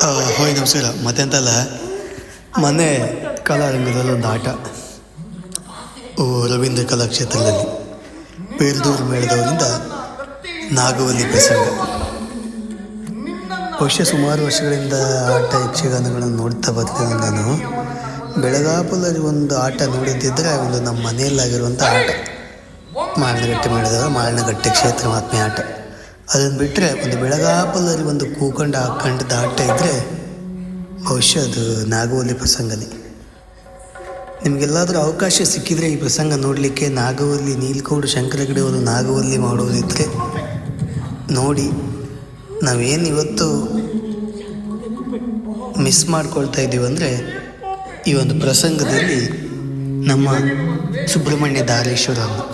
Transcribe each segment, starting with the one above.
ಹೋಯ್ ನಮಸ್ಕಾರ. ಮತ್ತೆಂತಲ್ಲ, ಮೊನ್ನೆ ಕಲಾರಂಗದಲ್ಲಿ ಒಂದು ಆಟ ರವೀಂದ್ರ ಕಲಾಕ್ಷೇತ್ರದಲ್ಲಿ ಬೇಲ್ದೂರು ಮೇಳದವರಿಂದ ನಾಗವಲ್ಲಿ ಪ್ರಸಂಗ. ಬಹುಶಃ ಸುಮಾರು ವರ್ಷಗಳಿಂದ ಆಟ ಯಕ್ಷಗಾನಗಳನ್ನು ನೋಡ್ತಾ ಬರ್ತೀನಿ ನಾನು. ಬೆಳಗಾಪುರಲ್ಲಿ ಒಂದು ಆಟ ನೋಡಿದ್ದಿದ್ರೆ ಒಂದು ನಮ್ಮ ಮನೆಯಲ್ಲಾಗಿರುವಂಥ ಆಟ, ಮಾಳನಗಟ್ಟೆ ಮೇಳದವರ ಮಾಳನಗಟ್ಟೆ ಕ್ಷೇತ್ರ ಮಹಾತ್ಮೆ ಆಟ. ಅದನ್ನು ಬಿಟ್ಟರೆ ಒಂದು ಬೆಳಗಾಪುರಲ್ಲಿ ಒಂದು ಕೂಕೊಂಡು ಹಾಕೊಂಡದ್ದು ಆಟ ಇದ್ದರೆ ಬಹುಶಃ ಅದು ನಾಗವಲ್ಲಿ ಪ್ರಸಂಗನೇ. ನಿಮಗೆಲ್ಲಾದರೂ ಅವಕಾಶ ಸಿಕ್ಕಿದರೆ ಈ ಪ್ರಸಂಗ ನೋಡಲಿಕ್ಕೆ, ನಾಗವಲ್ಲಿ ನೀಲ್ಕೌಡು ಶಂಕರಗಡೆ ಅವರು ನಾಗವಲ್ಲಿ ಮಾಡೋದಿದ್ದರೆ ನೋಡಿ. ನಾವೇನು ಇವತ್ತು ಮಿಸ್ ಮಾಡ್ಕೊಳ್ತಾ ಇದ್ದೀವಿ ಅಂದರೆ, ಈ ಒಂದು ಪ್ರಸಂಗದಲ್ಲಿ ನಮ್ಮ ಸುಬ್ರಹ್ಮಣ್ಯ ಧಾರೇಶ್ವರನ್ನು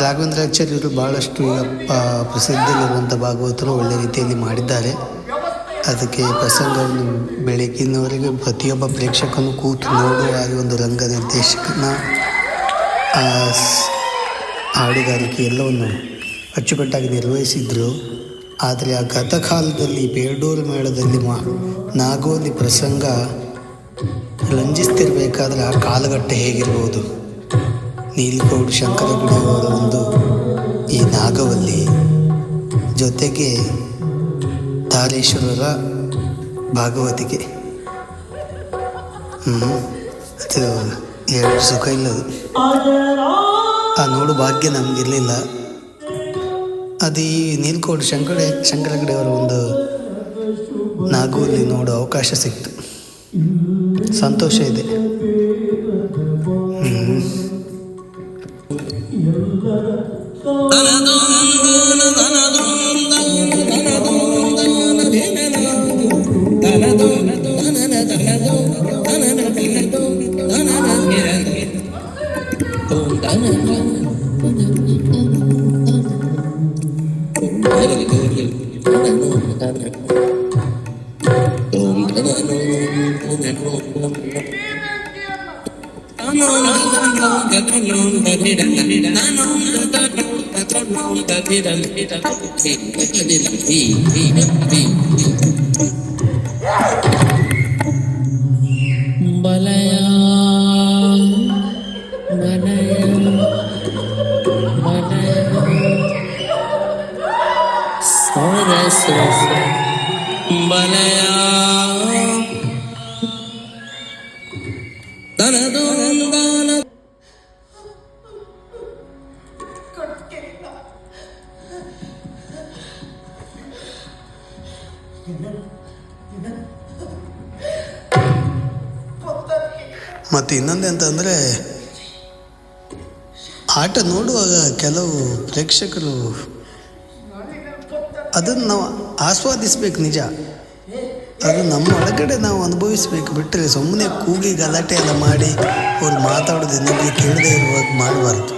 ರಾಘವೇಂದ್ರಾಚಾರ್ಯರು ಭಾಳಷ್ಟು ಪ್ರಸಿದ್ಧಿಯಲ್ಲಿರುವಂಥ ಭಾಗವತರು ಒಳ್ಳೆ ರೀತಿಯಲ್ಲಿ ಮಾಡಿದ್ದಾರೆ. ಅದಕ್ಕೆ ಪ್ರಸಂಗವನ್ನು ಬೆಳಗಿನವರೆಗೆ ಪ್ರತಿಯೊಬ್ಬ ಪ್ರೇಕ್ಷಕನು ಕೂತು ನೋಡುವ ಒಂದು ರಂಗ ನಿರ್ದೇಶಕನ ಹಾಡುಗಾರಿಕೆ ಎಲ್ಲವನ್ನು ಅಚ್ಚುಕಟ್ಟಾಗಿ ನಿರ್ವಹಿಸಿದ್ರು. ಆದರೆ ಆ ಗತಕಾಲದಲ್ಲಿ ಬೇಡೂರು ಮೇಳದಲ್ಲಿ ನಾಗವಲ್ಲಿ ಪ್ರಸಂಗ ರಂಜಿಸ್ತಿರ್ಬೇಕಾದ್ರೆ ಆ ಕಾಲಘಟ್ಟ ಹೇಗಿರ್ಬೋದು. ನೀಲ್ಕೌಡು ಶಂಕರಗುಡಿಯವರ ಒಂದು ಈ ನಾಗವಲ್ಲಿ ಜೊತೆಗೆ ಧಾರೇಶ್ವರರ ಭಾಗವತಿಕೆ, ಅದು ಎರಡು ಸುಖ ಇಲ್ಲದು. ಆ ನೋಡು ಭಾಗ್ಯ ನಮಗಿರಲಿಲ್ಲ. ಅದು ಈ ನೀಲ್ಕೌಡು ಶಂಕರಗುಡಿಯವರ ಒಂದು ನಾಗವಲ್ಲಿ ನೋಡೋ ಅವಕಾಶ ಸಿಕ್ತು. ಸಂತೋಷ ಇದೆ. ಮತ್ತು ಇನ್ನೊಂದಂತಂದರೆ, ಆಟ ನೋಡುವಾಗ ಕೆಲವು ಪ್ರೇಕ್ಷಕರು ಅದನ್ನು ನಾವು ಆಸ್ವಾದಿಸ್ಬೇಕು. ನಿಜ, ಅದು ನಮ್ಮ ಒಳಗಡೆ ನಾವು ಅನುಭವಿಸ್ಬೇಕು. ಬಿಟ್ಟರೆ ಸುಮ್ಮನೆ ಕೂಗಿ ಗಲಾಟೆ ಎಲ್ಲ ಮಾಡಿ ಅವ್ರು ಮಾತಾಡೋದು ಇನ್ನೊಬ್ಬರಿಗೆ ಕೇಳದೆ ಇರುವಾಗ ಮಾಡಬಾರ್ದು.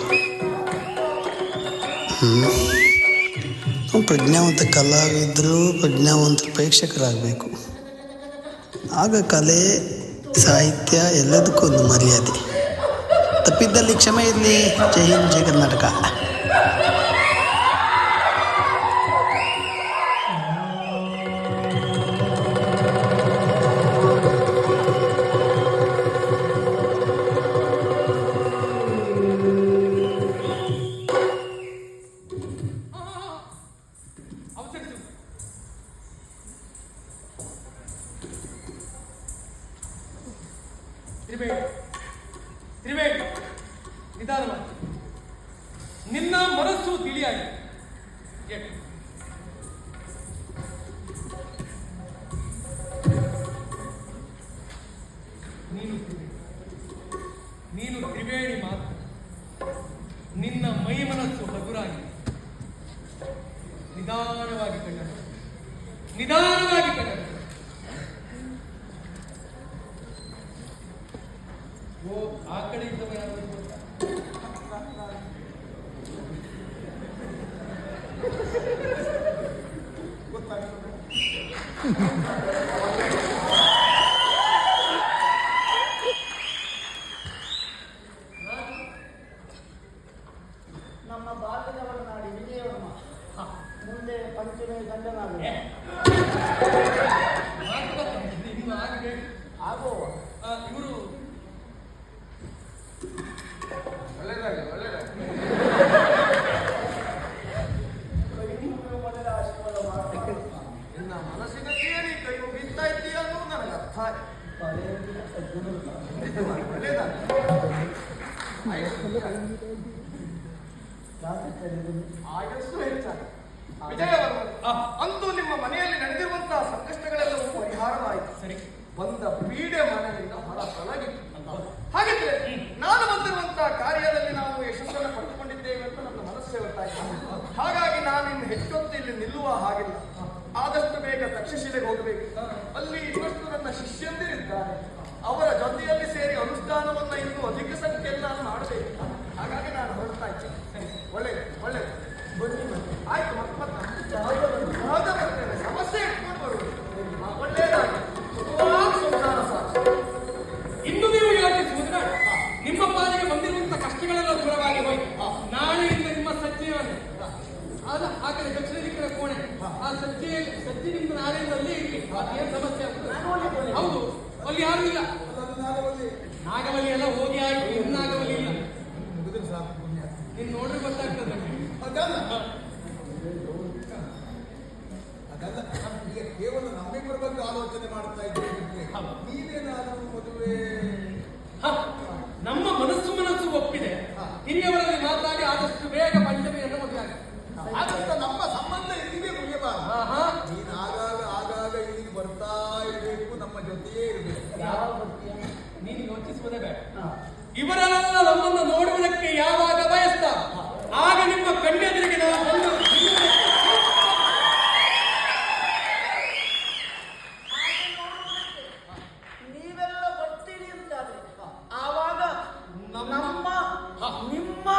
ನಾವು ಪ್ರಜ್ಞಾವಂತ ಕಲಾವಿದರು, ಪ್ರಜ್ಞಾವಂತ ಪ್ರೇಕ್ಷಕರಾಗಬೇಕು. ಆಗ ಕಲೆ, ಸಾಹಿತ್ಯ ಎಲ್ಲದಕ್ಕೂ ಒಂದು ಮರ್ಯಾದೆ. ತಪ್ಪಿದ್ದಲ್ಲಿ ಕ್ಷಮೆ ಇರಲಿ. ಜೈ ಹಿಂದ್, ಜೈ ಕರ್ನಾಟಕ. ತ್ರಿವೇಣಿ, ನಿಧಾನವಾಗಿ. ನಿನ್ನ ಮನಸ್ಸು ತಿಳಿಯಾಗಿ. ನೀನು ತ್ರಿವೇಣಿ ಮಾತು. ನಿನ್ನ ಮೈ ಮನಸ್ಸು ಹಗುರಾಗಿ. ನಿಧಾನವಾಗಿ ಕಣ್ಣ, ನಿಧಾನವಾಗಿ ಕಣ್ಣ. ಆ ಕಡೆ ಇದ್ದವ ಯಾರು ನಮ್ಮ ಬಾಲ್ಯದವರ ನಾಡಿ ವಿಜಯವರ್ಮ ಮುಂದೆ ಪಂಚಮೇ ಗಂಡನಾಗ ಮನಸ್ಸಿನ ಕೇಳಿ ಕೈ ಮುಗಿತಾ ಇದ್ದೀಯ ಅನ್ನೋದು ನನಗೆ ಅರ್ಥ ಆಯ್ತು. ಆಯಸ್ಸು ಹೆಚ್ಚಾಗಿ ವಿಜಯವರ್ಮ, ಅಂತೂ ನಿಮ್ಮ ಮನೆಯಲ್ಲಿ ನಡೆದಿರುವಂತಹ ಸಂಕಷ್ಟಗಳೆಲ್ಲವೂ ಪರಿಹಾರವಾಯಿತು. ಸರಿ, ಬಂದ ಪೀಡೆ ಮನೆಯಿಂದ ಹೊರ ತೊಲಗಿತ್ತು. ಹಾಗಿದ್ರೆ ನಾನು ಬಂದಿರುವಂತಹ ಕಾರ್ಯದಲ್ಲಿ ನಾವು ಯಶಸ್ಸನ್ನು ಪಡೆದುಕೊಂಡಿದ್ದೇವೆ ಅಂತ ನನ್ನ ಮನಸ್ಸು ಹೇಳ್ತಾ ಇದ್ದೇನೆ. ಹಾಗಾಗಿ ನಾನು ಇನ್ನು ಹೆಚ್ಚೊತ್ತು ಇಲ್ಲಿ ನಿಲ್ಲುವ ಹಾಗಿಲ್ಲ. ಆದಷ್ಟು ಬೇಗ ತಕ್ಷಶಿಲೆಗೆ ಹೋಗಬೇಕು. ಅಲ್ಲಿ ಇನ್ನಷ್ಟು ನನ್ನ ಶಿಷ್ಯಂದಿರಿದ್ದಾರೆ. ಅವರ ಜೊತೆಯಲ್ಲಿ ಸೇರಿ ಅನುಷ್ಠಾನವನ್ನ ಇನ್ನೂ ಅಧಿಕ ಸಂಖ್ಯೆಯಲ್ಲಿ ನಾನು ಮಾಡಬೇಕು. ಹಾಗಾಗಿ ನಾನು ಹೊರಡ್ತಾ ಇದ್ದೇನೆ. ಒಳ್ಳೆಯದು ಒಳ್ಳೆಯದು, ಬನ್ನಿ ಮತ್ತೆ. ಆಯ್ತು, ಮತ್ತೆ ಬರ್ತೇನೆ. ಸಮಸ್ಯೆ ಇಟ್ಕೊಂಡು ಬರುವುದು. ಒಳ್ಳೆಯದಾಗಿ ಸಂಸಾರ ಸಾಕು. ಇನ್ನು ನೀವು ಯೋಚಿಸುವುದಿಲ್ಲ. ನಿಮ್ಮ ಪಾಲಿಗೆ ಬಂದಿರುವಂತಹ ಕಷ್ಟಗಳೆಲ್ಲ ದೂರವಾಗಿ ಹೋಯ್ತು. ನಾಳೆಯಿಂದ ನಿಮ್ಮ ಸಜ್ಜೆಯನ್ನು ಆ ಕಡೆ ದಕ್ಷಿಣ ದಿಕ್ಕಿನ ಕೋಣೆ, ಆ ಸಜ್ಜಿನಿಂದ ನಾಳೆಯಿಂದ ಅಲ್ಲಿ ಇರಲಿ. ಏನು ಸಮಸ್ಯೆ ಆಗ್ತದೆ? ಹೌದು, ಅಲ್ಲಿ ಯಾರು ಇಲ್ಲ. ನಾಗವಲ್ಲಿ ಎಲ್ಲ ಹೋಗಿ ಆಯ್ತು, ಇನ್ನು ನಾಗವಲ್ಲಿ ಇಲ್ಲ. ನೀನು ನೋಡ್ರಿ ಗೊತ್ತಾಗ್ತದೆ ನನಗೆ. ಅದಲ್ಲ, ಈಗ ಕೇವಲ ನಮ್ಮಿಬ್ಬರ ಬಗ್ಗೆ ಆಲೋಚನೆ ಮಾಡ್ತಾ ಇದ್ದೇವೆ. ನೀವೇನಾದರೂ ಮದುವೆ ನಮ್ಮ ಮನಸ್ಸು ಒಪ್ಪಿದೆ. ಹಿರಿಯವರಲ್ಲಿ ಮಾತಾಡಿ ಆದಷ್ಟು ಬೇಗ ಪಂಚಮಿಯನ್ನು ಮದುವೆ ಆಗುತ್ತೆ. ಆದಷ್ಟು ನಮ್ಮ ಸಂಬಂಧ ಇಲ್ಲಿಗೆ ಮುಗಿಯಬಾರದು. ನೀನು ಆಗಾಗ ಇಲ್ಲಿಗೆ ಬರ್ತಾ ಇರಬೇಕು, ನಮ್ಮ ಜೊತೆಯೇ ಇರಬೇಕು. ನೀನು ಯೋಚಿಸುವುದೇ ಬೇಡ. ಇವರೆಲ್ಲ ನಮ್ಮನ್ನು ನೋಡುವುದಕ್ಕೆ ಯಾವಾಗ ಬಯಸ್ತಾ ಆಗ ನಿಮ್ಮ ಕಣ್ಣೆದುರಿಗೆ ನಾವು ಬಂದು ನೀವೆಲ್ಲ ಬರ್ತೀರಿ ಅಂತಾದ್ರೆ ಆವಾಗ ನಮ್ಮ ನಿಮ್ಮ